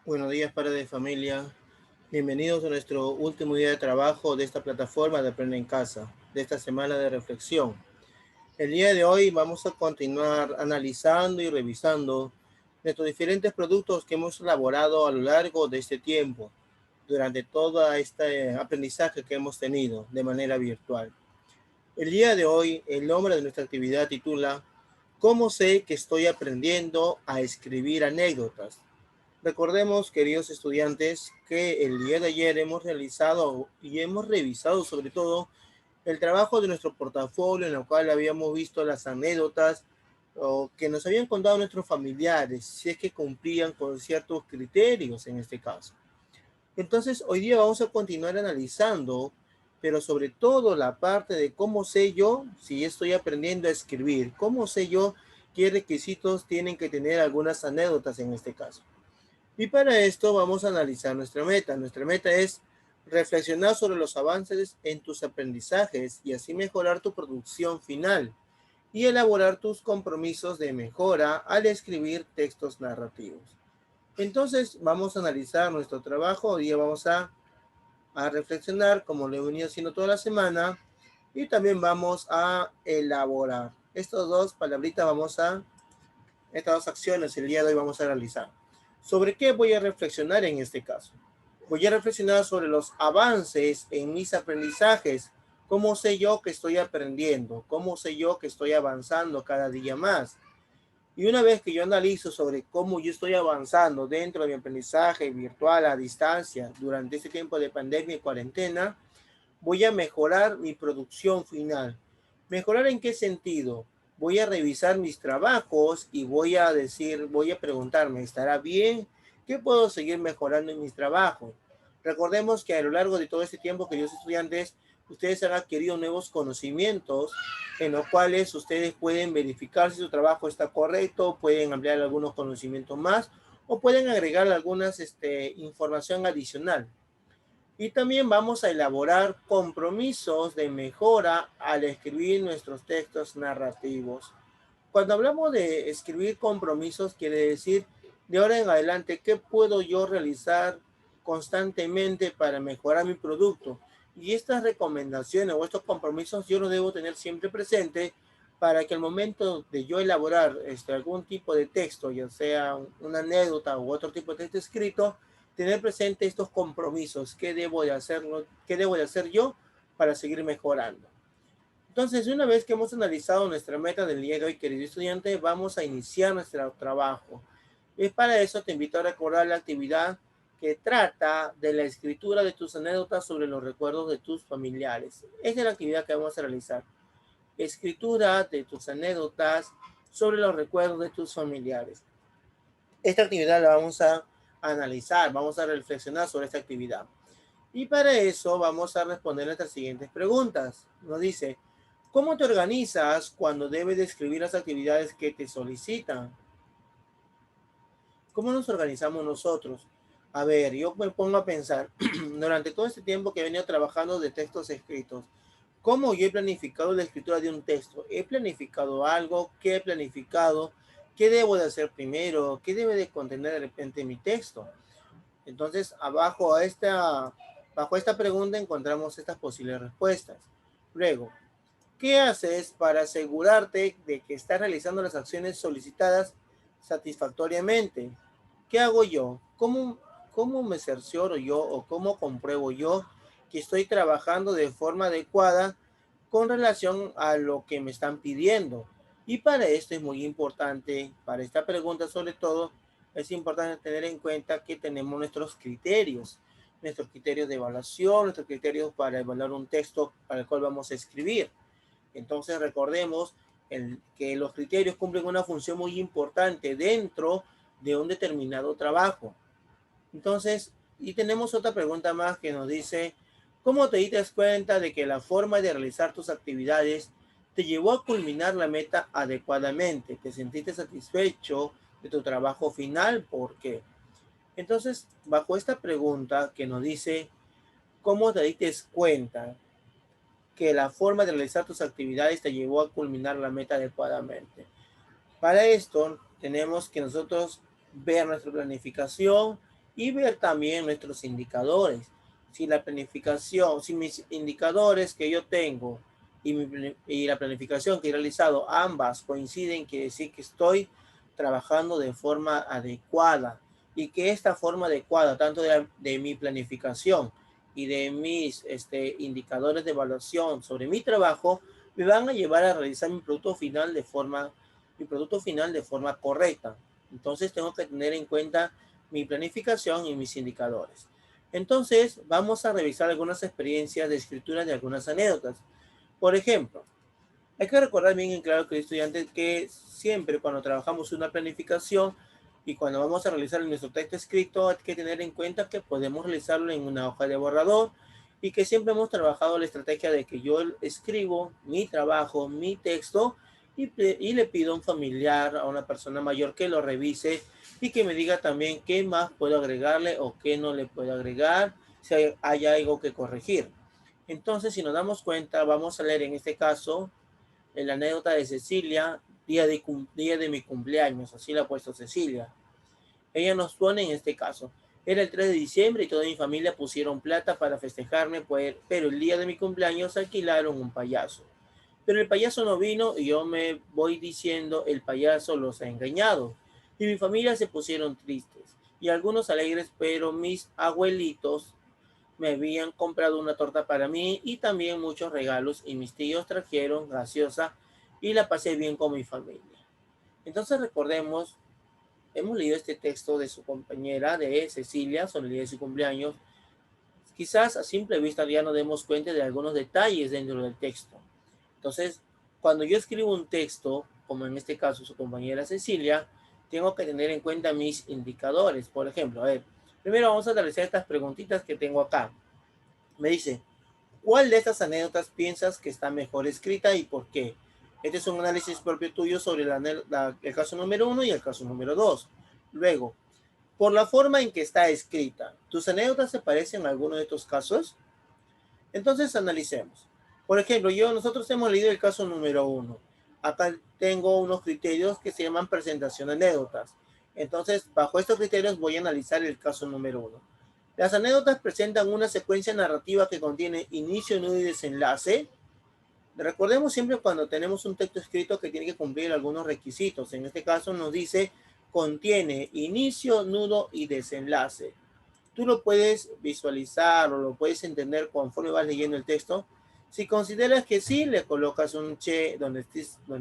Buenos días, padres de familia. Bienvenidos a nuestro último día de trabajo de esta plataforma de Aprende en Casa, de esta semana de reflexión. El día de hoy vamos a continuar analizando y revisando nuestros diferentes productos que hemos elaborado a lo largo de este tiempo, durante todo este aprendizaje que hemos tenido de manera virtual. El día de hoy, el nombre de nuestra actividad titula ¿Cómo sé que estoy aprendiendo a escribir anécdotas? Recordemos, queridos estudiantes, que el día de ayer hemos realizado y hemos revisado sobre todo el trabajo de nuestro portafolio en el cual habíamos visto las anécdotas o que nos habían contado nuestros familiares, si es que cumplían con ciertos criterios en este caso. Entonces, hoy día vamos a continuar analizando, pero sobre todo la parte de cómo sé yo si estoy aprendiendo a escribir, cómo sé yo qué requisitos tienen que tener algunas anécdotas en este caso. Y para esto vamos a analizar nuestra meta. Nuestra meta es reflexionar sobre los avances en tus aprendizajes y así mejorar tu producción final y elaborar tus compromisos de mejora al escribir textos narrativos. Entonces vamos a analizar nuestro trabajo. Hoy día vamos a reflexionar como lo he venido haciendo toda la semana y también vamos a elaborar. Estas dos palabritas estas dos acciones el día de hoy vamos a realizar. ¿Sobre qué voy a reflexionar en este caso? Voy a reflexionar sobre los avances en mis aprendizajes. ¿Cómo sé yo que estoy aprendiendo? ¿Cómo sé yo que estoy avanzando cada día más? Y una vez que yo analizo sobre cómo yo estoy avanzando dentro de mi aprendizaje virtual a distancia durante este tiempo de pandemia y cuarentena, voy a mejorar mi producción final. ¿Mejorar en qué sentido? Voy a revisar mis trabajos y voy a preguntarme, ¿estará bien? ¿Qué puedo seguir mejorando en mis trabajos? Recordemos que a lo largo de todo este tiempo, queridos estudiantes, ustedes han adquirido nuevos conocimientos en los cuales ustedes pueden verificar si su trabajo está correcto, pueden ampliar algunos conocimientos más o pueden agregar algunas información adicional. Y también vamos a elaborar compromisos de mejora al escribir nuestros textos narrativos. Cuando hablamos de escribir compromisos, quiere decir de ahora en adelante qué puedo yo realizar constantemente para mejorar mi producto. Y estas recomendaciones o estos compromisos yo los debo tener siempre presente para que al momento de yo elaborar algún tipo de texto, ya sea una anécdota u otro tipo de texto escrito, tener presente estos compromisos, qué debo de hacer yo para seguir mejorando. Entonces, una vez que hemos analizado nuestra meta del día de hoy, querido estudiante, vamos a iniciar nuestro trabajo. Y para eso te invito a recordar la actividad que trata de la escritura de tus anécdotas sobre los recuerdos de tus familiares. Esa es la actividad que vamos a realizar. Escritura de tus anécdotas sobre los recuerdos de tus familiares. Esta actividad la vamos a analizar, vamos a reflexionar sobre esta actividad. Y para eso vamos a responder nuestras siguientes preguntas. Nos dice, ¿cómo te organizas cuando debes describir las actividades que te solicitan? ¿Cómo nos organizamos nosotros? A ver, yo me pongo a pensar, durante todo este tiempo que he venido trabajando de textos escritos, ¿cómo yo he planificado la escritura de un texto? ¿He planificado algo? ¿Qué he planificado? ¿Qué debo de hacer primero? ¿Qué debe de contener de repente mi texto? Entonces, bajo esta pregunta encontramos estas posibles respuestas. Luego, ¿qué haces para asegurarte de que estás realizando las acciones solicitadas satisfactoriamente? ¿Qué hago yo? ¿Cómo me cercioro yo o cómo compruebo yo que estoy trabajando de forma adecuada con relación a lo que me están pidiendo? Y para esto es muy importante, para esta pregunta sobre todo, es importante tener en cuenta que tenemos nuestros criterios de evaluación, nuestros criterios para evaluar un texto para el cual vamos a escribir. Entonces recordemos que los criterios cumplen una función muy importante dentro de un determinado trabajo. Entonces, y tenemos otra pregunta más que nos dice, ¿cómo te diste cuenta de que la forma de realizar tus actividades te llevó a culminar la meta adecuadamente? ¿Te sentiste satisfecho de tu trabajo final? ¿Por qué? Entonces, bajo esta pregunta que nos dice, ¿cómo te diste cuenta que la forma de realizar tus actividades te llevó a culminar la meta adecuadamente? Para esto, tenemos que nosotros ver nuestra planificación y ver también nuestros indicadores. Si la planificación, si mis indicadores que yo tengo y la planificación que he realizado ambas coinciden, quiere decir que estoy trabajando de forma adecuada y que esta forma adecuada, tanto de mi planificación y de mis indicadores de evaluación sobre mi trabajo, me van a llevar a realizar mi producto final de forma correcta. Entonces tengo que tener en cuenta mi planificación y mis indicadores. Entonces vamos a revisar algunas experiencias de escritura de algunas anécdotas. Por ejemplo, hay que recordar bien en claro que el estudiante que siempre cuando trabajamos una planificación y cuando vamos a realizar nuestro texto escrito hay que tener en cuenta que podemos realizarlo en una hoja de borrador y que siempre hemos trabajado la estrategia de que yo escribo mi trabajo, mi texto y le pido a un familiar, a una persona mayor que lo revise y que me diga también qué más puedo agregarle o qué no le puedo agregar, si hay algo que corregir. Entonces, si nos damos cuenta, vamos a leer en este caso la anécdota de Cecilia, día de mi cumpleaños, así la ha puesto Cecilia. Ella nos pone en este caso, era el 3 de diciembre y toda mi familia pusieron plata para festejarme, pues, pero el día de mi cumpleaños alquilaron un payaso. Pero el payaso no vino y yo me voy diciendo, el payaso los ha engañado. Y mi familia se pusieron tristes y algunos alegres, pero mis abuelitos me habían comprado una torta para mí y también muchos regalos y mis tíos trajeron gaseosa y la pasé bien con mi familia. Entonces recordemos, hemos leído este texto de su compañera, de Cecilia, sobre el día de su cumpleaños. Quizás a simple vista ya nos demos cuenta de algunos detalles dentro del texto. Entonces, cuando yo escribo un texto, como en este caso su compañera Cecilia, tengo que tener en cuenta mis indicadores. Por ejemplo, a ver, primero vamos a realizar estas preguntitas que tengo acá. Me dice, ¿cuál de estas anécdotas piensas que está mejor escrita y por qué? Este es un análisis propio tuyo sobre el caso número 1 y el caso número 2. Luego, por la forma en que está escrita, ¿tus anécdotas se parecen a alguno de estos casos? Entonces analicemos. Por ejemplo, nosotros hemos leído el caso número 1. Acá tengo unos criterios que se llaman presentación de anécdotas. Entonces, bajo estos criterios voy a analizar el caso número 1. Las anécdotas presentan una secuencia narrativa que contiene inicio, nudo y desenlace. Recordemos siempre cuando tenemos un texto escrito que tiene que cumplir algunos requisitos. En este caso nos dice contiene inicio, nudo y desenlace. Tú lo puedes visualizar o lo puedes entender conforme vas leyendo el texto. Si consideras que sí, le colocas un che donde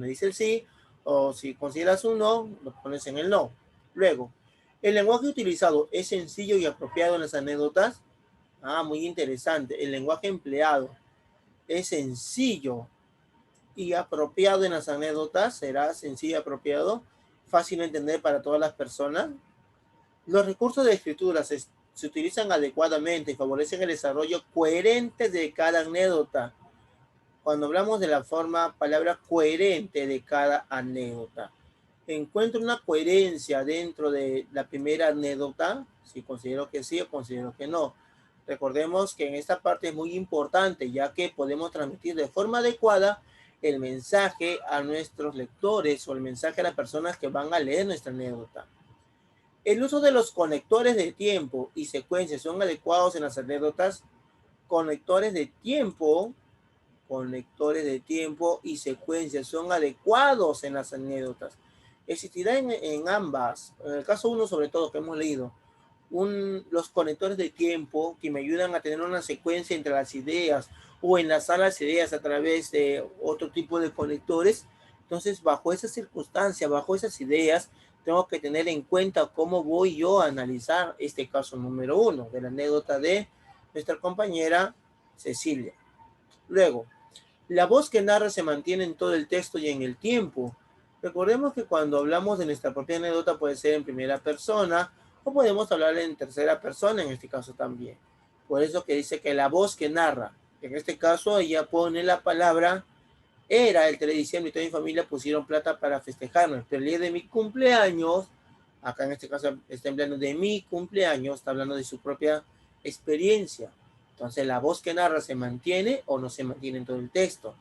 dice el sí, o si consideras un no, lo pones en el no. Luego, el lenguaje utilizado es sencillo y apropiado en las anécdotas. Ah, muy interesante. El lenguaje empleado es sencillo y apropiado en las anécdotas. Será sencillo y apropiado, fácil de entender para todas las personas. Los recursos de escritura se utilizan adecuadamente y favorecen el desarrollo coherente de cada anécdota. Cuando hablamos de la palabra coherente de cada anécdota, encuentro una coherencia dentro de la primera anécdota, si considero que sí o considero que no. Recordemos que en esta parte es muy importante, ya que podemos transmitir de forma adecuada el mensaje a nuestros lectores o el mensaje a las personas que van a leer nuestra anécdota. El uso de los conectores de tiempo y secuencia son adecuados en las anécdotas. Conectores de tiempo y secuencias son adecuados en las anécdotas. Existirá en ambas, en el caso 1 sobre todo que hemos leído, los conectores de tiempo que me ayudan a tener una secuencia entre las ideas o enlazar las ideas a través de otro tipo de conectores. Entonces, bajo esas circunstancias, bajo esas ideas, tengo que tener en cuenta cómo voy yo a analizar este caso número 1 de la anécdota de nuestra compañera Cecilia. Luego, la voz que narra se mantiene en todo el texto y en el tiempo. Recordemos que cuando hablamos de nuestra propia anécdota puede ser en primera persona o podemos hablar en tercera persona en este caso también. Por eso que dice que la voz que narra, en este caso ella pone la palabra era el 3 de diciembre y toda mi familia pusieron plata para festejarme. Pero el día de mi cumpleaños, acá en este caso está hablando de mi cumpleaños, está hablando de su propia experiencia. Entonces la voz que narra se mantiene o no se mantiene en todo el texto.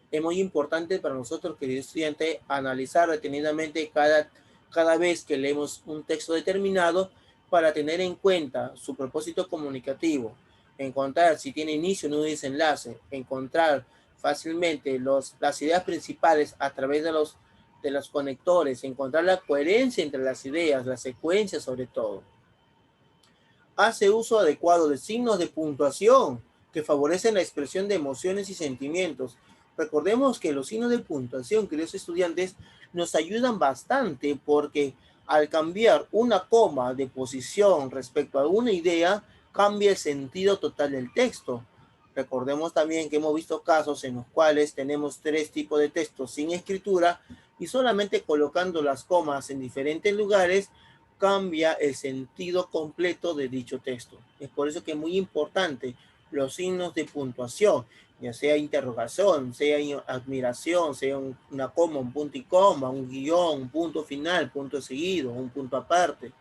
Es muy importante para nosotros, querido estudiante, analizar detenidamente cada vez que leemos un texto determinado, para tener en cuenta su propósito comunicativo, encontrar si tiene inicio, nudo y desenlace, encontrar fácilmente las ideas principales a través de los conectores, encontrar la coherencia entre las ideas, la secuencia sobre todo. Hace uso adecuado de signos de puntuación que favorecen la expresión de emociones y sentimientos. Recordemos que los signos de puntuación, queridos estudiantes, nos ayudan bastante porque al cambiar una coma de posición respecto a una idea, cambia el sentido total del texto. Recordemos también que hemos visto casos en los cuales tenemos tres tipos de textos sin escritura y solamente colocando las comas en diferentes lugares cambia el sentido completo de dicho texto. Es por eso que es muy importante los signos de puntuación, ya sea interrogación, sea admiración, sea una coma, un punto y coma, un guión, un punto final, punto seguido, un punto aparte.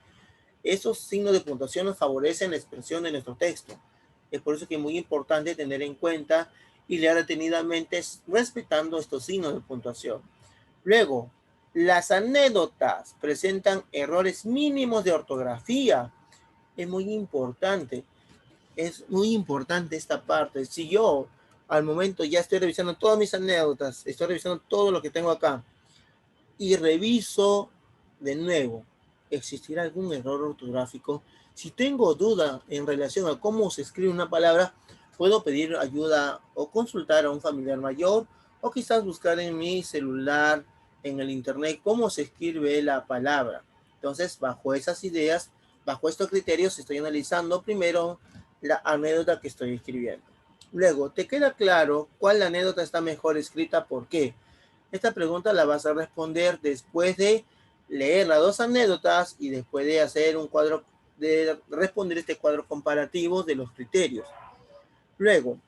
Esos signos de puntuación nos favorecen la expresión de nuestro texto. Es por eso que es muy importante tener en cuenta y leer detenidamente respetando estos signos de puntuación. Luego, las anécdotas presentan errores mínimos de ortografía. Es muy importante esta parte. Si yo al momento ya estoy revisando todas mis anécdotas, estoy revisando todo lo que tengo acá y reviso de nuevo, ¿existirá algún error ortográfico? Si tengo duda en relación a cómo se escribe una palabra, puedo pedir ayuda o consultar a un familiar mayor o quizás buscar en mi celular, en el internet, cómo se escribe la palabra. Entonces, bajo esas ideas, bajo estos criterios, estoy analizando primero la anécdota que estoy escribiendo. Luego, ¿te queda claro cuál anécdota está mejor escrita? ¿Por qué? Esta pregunta la vas a responder después de leer las dos anécdotas y después de hacer un cuadro, de responder este cuadro comparativo de los criterios. Luego,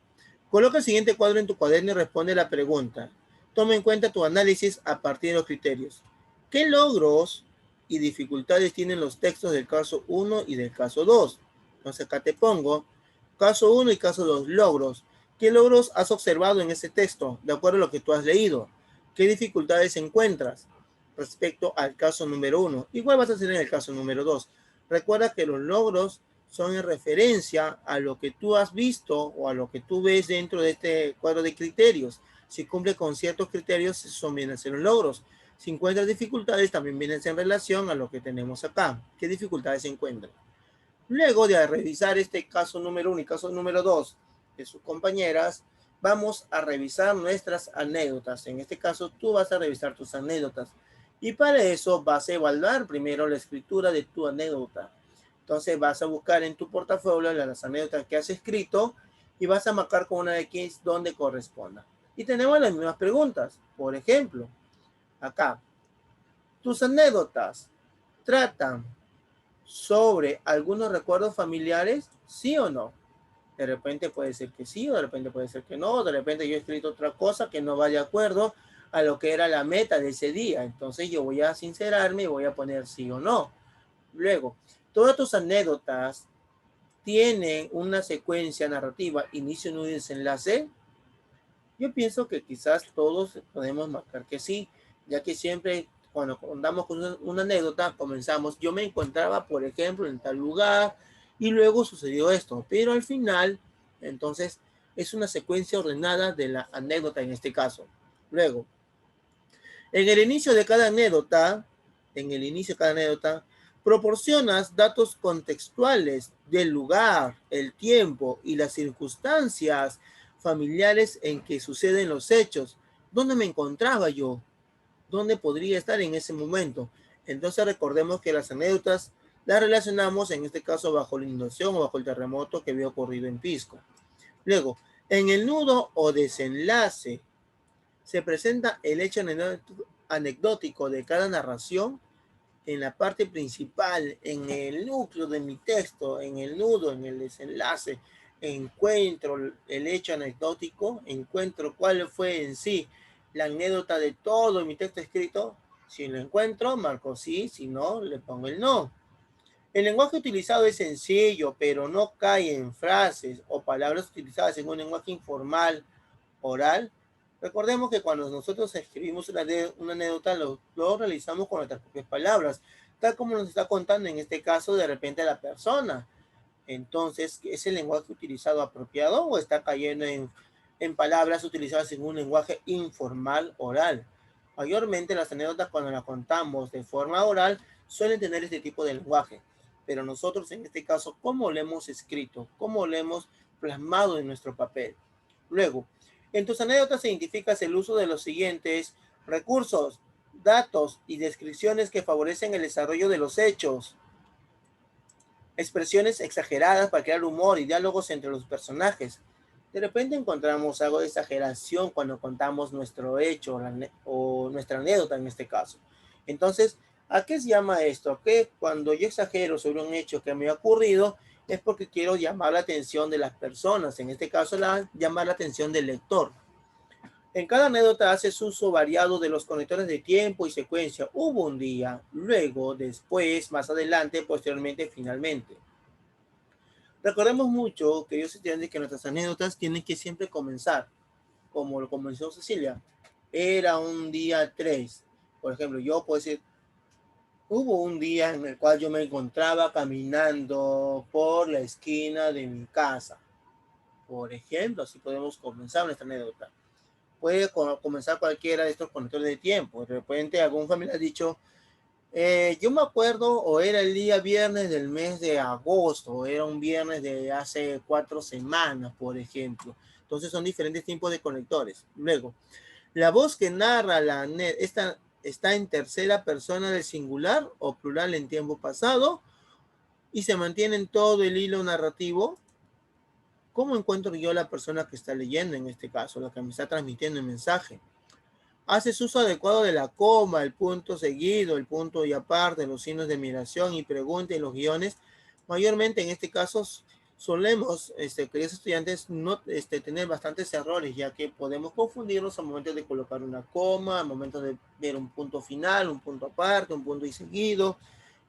coloca el siguiente cuadro en tu cuaderno y responde la pregunta. Toma en cuenta tu análisis a partir de los criterios. ¿Qué logros y dificultades tienen los textos del caso 1 y del caso 2? Entonces acá te pongo caso 1 y caso 2, logros. ¿Qué logros has observado en ese texto de acuerdo a lo que tú has leído? ¿Qué dificultades encuentras respecto al caso número 1? Igual vas a hacer en el caso número 2. Recuerda que los logros son en referencia a lo que tú has visto o a lo que tú ves dentro de este cuadro de criterios. Si cumple con ciertos criterios, son vienen a ser los logros. Si encuentras dificultades, también vienen en relación a lo que tenemos acá. ¿Qué dificultades se encuentran? Luego de revisar este caso número 1 y caso número 2 de sus compañeras, vamos a revisar nuestras anécdotas. En este caso, tú vas a revisar tus anécdotas. Y para eso vas a evaluar primero la escritura de tu anécdota. Entonces vas a buscar en tu portafolio las anécdotas que has escrito y vas a marcar con una X donde corresponda. Y tenemos las mismas preguntas. Por ejemplo, acá, tus anécdotas tratan sobre algunos recuerdos familiares, sí o no. De repente puede ser que sí, o de repente puede ser que no, de repente yo he escrito otra cosa que no va de acuerdo a lo que era la meta de ese día. Entonces yo voy a sincerarme y voy a poner sí o no. Luego, todas tus anécdotas tienen una secuencia narrativa, inicio, nudo y desenlace. Yo pienso que quizás todos podemos marcar que sí, ya que siempre cuando andamos con una anécdota comenzamos, yo me encontraba, por ejemplo, en tal lugar y luego sucedió esto, pero al final, entonces, es una secuencia ordenada de la anécdota en este caso. Luego, en el inicio de cada anécdota, proporcionas datos contextuales del lugar, el tiempo y las circunstancias familiares en que suceden los hechos. ¿Dónde me encontraba yo? ¿Dónde podría estar en ese momento? Entonces recordemos que las anécdotas las relacionamos en este caso bajo la inundación o bajo el terremoto que había ocurrido en Pisco. Luego, en el nudo o desenlace se presenta el hecho anecdótico de cada narración en la parte principal, en el núcleo de mi texto, en el nudo, en el desenlace, encuentro el hecho anecdótico, encuentro cuál fue en sí la anécdota de todo mi texto escrito. Si lo encuentro, marco sí, si no, le pongo el no. El lenguaje utilizado es sencillo, pero no cae en frases o palabras utilizadas en un lenguaje informal, oral. Recordemos que cuando nosotros escribimos una anécdota, lo realizamos con nuestras propias palabras. tal como nos está contando en este caso de repente la persona. Entonces, ¿es el lenguaje utilizado apropiado o está cayendo en palabras utilizadas en un lenguaje informal oral? Mayormente las anécdotas cuando las contamos de forma oral suelen tener este tipo de lenguaje, pero nosotros en este caso, ¿cómo lo hemos escrito? ¿Cómo lo hemos plasmado en nuestro papel? Luego, en tus anécdotas identificas el uso de los siguientes recursos, datos y descripciones que favorecen el desarrollo de los hechos, expresiones exageradas para crear humor y diálogos entre los personajes. De repente encontramos algo de exageración cuando contamos nuestro hecho o nuestra anécdota en este caso. Entonces, ¿a qué se llama esto? Que cuando yo exagero sobre un hecho que me ha ocurrido es porque quiero llamar la atención de las personas, en este caso llamar la atención del lector. En cada anécdota haces uso variado de los conectores de tiempo y secuencia. Hubo un día, luego, después, más adelante, posteriormente, finalmente. Recordemos mucho, queridos estudiantes, que nuestras anécdotas tienen que siempre comenzar, como lo comenzó Cecilia. Era un día 3. Por ejemplo, yo puedo decir, hubo un día en el cual yo me encontraba caminando por la esquina de mi casa. Por ejemplo, así podemos comenzar nuestra anécdota. Puede comenzar cualquiera de estos conectores de tiempo. De repente algún familiar ha dicho, yo me acuerdo, o era el día viernes del mes de agosto, o era un viernes de hace 4 semanas, por ejemplo. Entonces son diferentes tipos de conectores. Luego, la voz que narra esta está en tercera persona del singular o plural en tiempo pasado y se mantiene en todo el hilo narrativo. ¿Cómo encuentro yo la persona que está leyendo en este caso, la que me está transmitiendo el mensaje? Haces uso adecuado de la coma, el punto seguido, el punto y aparte, los signos de admiración y pregunta en los guiones. Mayormente en este caso solemos, queridos estudiantes, no tener bastantes errores, ya que podemos confundirnos al momento de colocar una coma, al momento de ver un punto final, un punto aparte, un punto y seguido.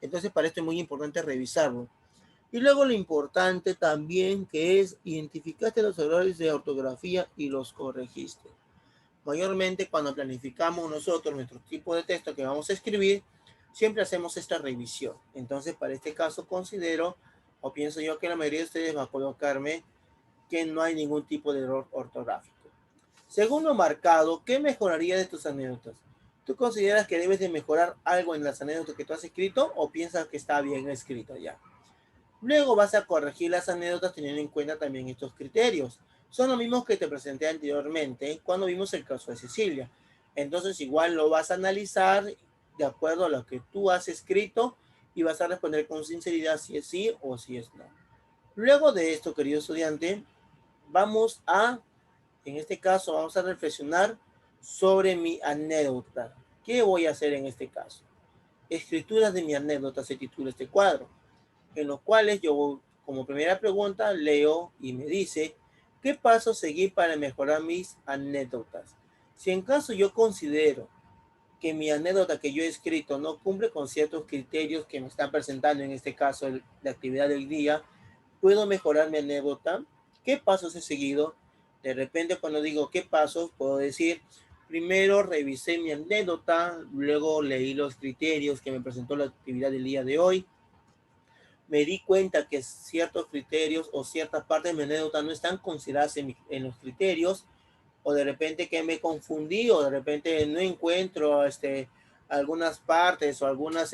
Entonces para esto es muy importante revisarlo. Y luego lo importante también que es identificaste los errores de ortografía y los corregiste. Mayormente cuando planificamos nosotros nuestro tipo de texto que vamos a escribir, siempre hacemos esta revisión. Entonces, para este caso considero, o pienso yo que la mayoría de ustedes va a colocarme que no hay ningún tipo de error ortográfico. Según lo marcado, ¿qué mejoraría de tus anécdotas? ¿Tú consideras que debes de mejorar algo en las anécdotas que tú has escrito o piensas que está bien escrito ya? Luego vas a corregir las anécdotas teniendo en cuenta también estos criterios. Son los mismos que te presenté anteriormente cuando vimos el caso de Cecilia. Entonces igual lo vas a analizar de acuerdo a lo que tú has escrito y vas a responder con sinceridad si es sí o si es no. Luego de esto, querido estudiante, vamos a, en este caso, vamos a reflexionar sobre mi anécdota. ¿Qué voy a hacer en este caso? Escrituras de mi anécdota se titula este cuadro, en los cuales yo como primera pregunta leo y me dice, ¿qué pasos seguir para mejorar mis anécdotas? Si en caso yo considero que mi anécdota que yo he escrito no cumple con ciertos criterios que me están presentando, en este caso la actividad del día, ¿puedo mejorar mi anécdota? ¿Qué pasos he seguido? De repente cuando digo qué pasos, puedo decir, primero revisé mi anécdota, luego leí los criterios que me presentó la actividad del día de hoy, me di cuenta que ciertos criterios o ciertas partes de mi anécdota no están consideradas en los criterios, o de repente que me confundí, o de repente no encuentro algunas partes o algunas,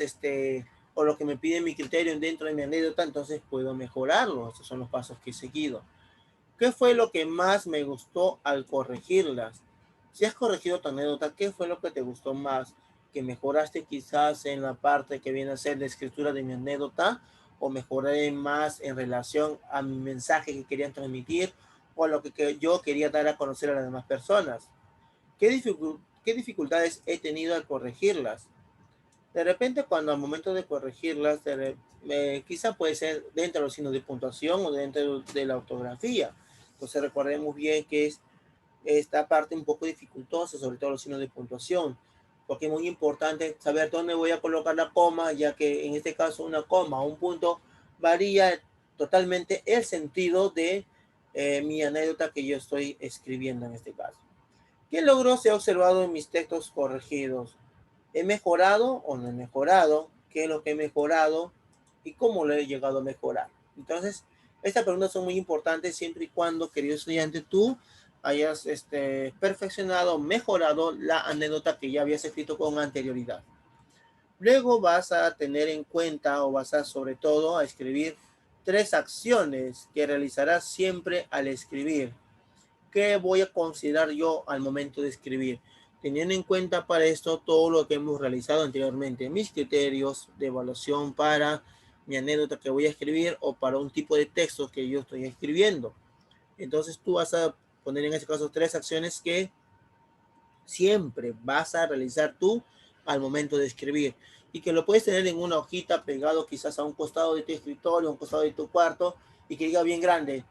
o lo que me pide mi criterio dentro de mi anécdota, entonces puedo mejorarlo. Esos son los pasos que he seguido. ¿Qué fue lo que más me gustó al corregirlas? Si has corregido tu anécdota, ¿qué fue lo que te gustó más? ¿Que mejoraste quizás en la parte que viene a ser la escritura de mi anécdota? ¿O mejoré más en relación a mi mensaje que querían transmitir? ¿O a lo que yo quería dar a conocer a las demás personas? ¿Qué dificultades he tenido al corregirlas? De repente, cuando al momento de corregirlas, quizá puede ser dentro de los signos de puntuación o dentro de la ortografía. Entonces recordemos bien que es esta parte un poco dificultosa, sobre todo los signos de puntuación, porque es muy importante saber dónde voy a colocar la coma, ya que en este caso una coma o un punto varía totalmente el sentido de mi anécdota que yo estoy escribiendo en este caso. ¿Qué logro se ha observado en mis textos corregidos? ¿He mejorado o no he mejorado? qué es lo que he mejorado y cómo lo he llegado a mejorar. Entonces, estas preguntas son muy importantes siempre y cuando, querido estudiante, tú hayas perfeccionado, mejorado la anécdota que ya habías escrito con anterioridad. Luego vas a tener en cuenta o vas a sobre todo a escribir 3 acciones que realizarás siempre al escribir. ¿Qué voy a considerar yo al momento de escribir? Teniendo en cuenta para esto todo lo que hemos realizado anteriormente, mis criterios de evaluación para mi anécdota que voy a escribir o para un tipo de texto que yo estoy escribiendo. Entonces tú vas a poner en este caso 3 acciones que siempre vas a realizar tú al momento de escribir y que lo puedes tener en una hojita pegado quizás a un costado de tu escritorio, a un costado de tu cuarto y que diga bien grande,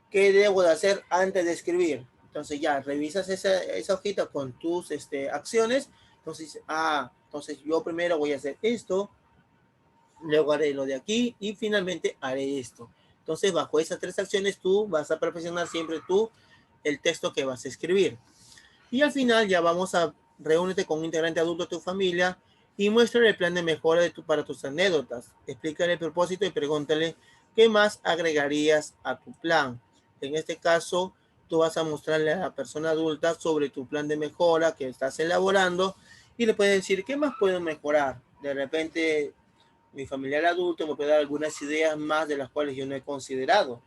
¿qué debo de hacer antes de escribir? Entonces ya revisas esa hojita con tus acciones. Entonces, entonces yo primero voy a hacer esto, luego haré lo de aquí y finalmente haré esto. Entonces, bajo esas 3 acciones, tú vas a perfeccionar siempre tú el texto que vas a escribir. Y al final ya vamos a reúnete con un integrante adulto de tu familia y muéstrale el plan de mejora para tus anécdotas. Explícale el propósito y pregúntale qué más agregarías a tu plan. En este caso, tú vas a mostrarle a la persona adulta sobre tu plan de mejora que estás elaborando y le puedes decir, ¿qué más puedo mejorar? De repente, mi familiar adulto me puede dar algunas ideas más de las cuales yo no he considerado.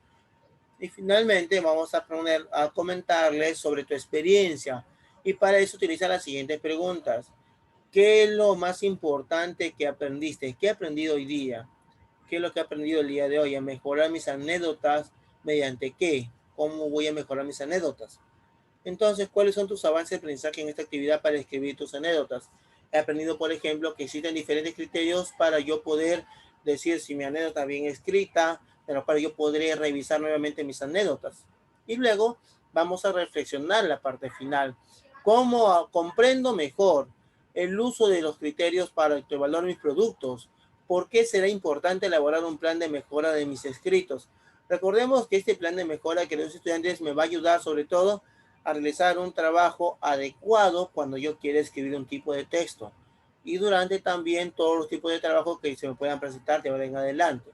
Y finalmente vamos a poner a comentarles sobre tu experiencia. Y para eso utiliza las siguientes preguntas. ¿Qué es lo más importante que aprendiste? ¿Qué he aprendido hoy día? ¿Qué es lo que he aprendido el día de hoy? A mejorar mis anécdotas. ¿Mediante qué? ¿Cómo voy a mejorar mis anécdotas? Entonces, ¿cuáles son tus avances de aprendizaje en esta actividad para escribir tus anécdotas? He aprendido, por ejemplo, que existen diferentes criterios para yo poder decir si mi anécdota está bien escrita, de lo cual yo podré revisar nuevamente mis anécdotas. Y luego vamos a reflexionar la parte final. ¿Cómo comprendo mejor el uso de los criterios para evaluar mis productos? ¿Por qué será importante elaborar un plan de mejora de mis escritos? Recordemos que este plan de mejora, queridos estudiantes, me va a ayudar sobre todo a realizar un trabajo adecuado cuando yo quiera escribir un tipo de texto y durante también todos los tipos de trabajo que se me puedan presentar de ahora en adelante.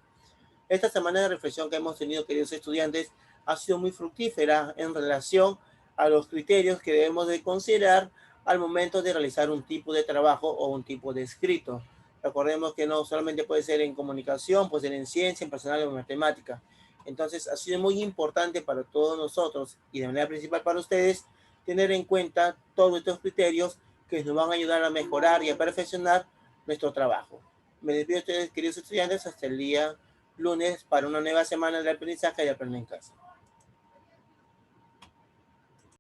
Esta semana de reflexión que hemos tenido, queridos estudiantes, ha sido muy fructífera en relación a los criterios que debemos de considerar al momento de realizar un tipo de trabajo o un tipo de escrito. Recordemos que no solamente puede ser en comunicación, puede ser en ciencia, en personal o en matemática. Entonces, ha sido muy importante para todos nosotros y de manera principal para ustedes tener en cuenta todos estos criterios que nos van a ayudar a mejorar y a perfeccionar nuestro trabajo. Me despido de ustedes, queridos estudiantes, hasta el día lunes para una nueva semana de aprendizaje y aprender en casa.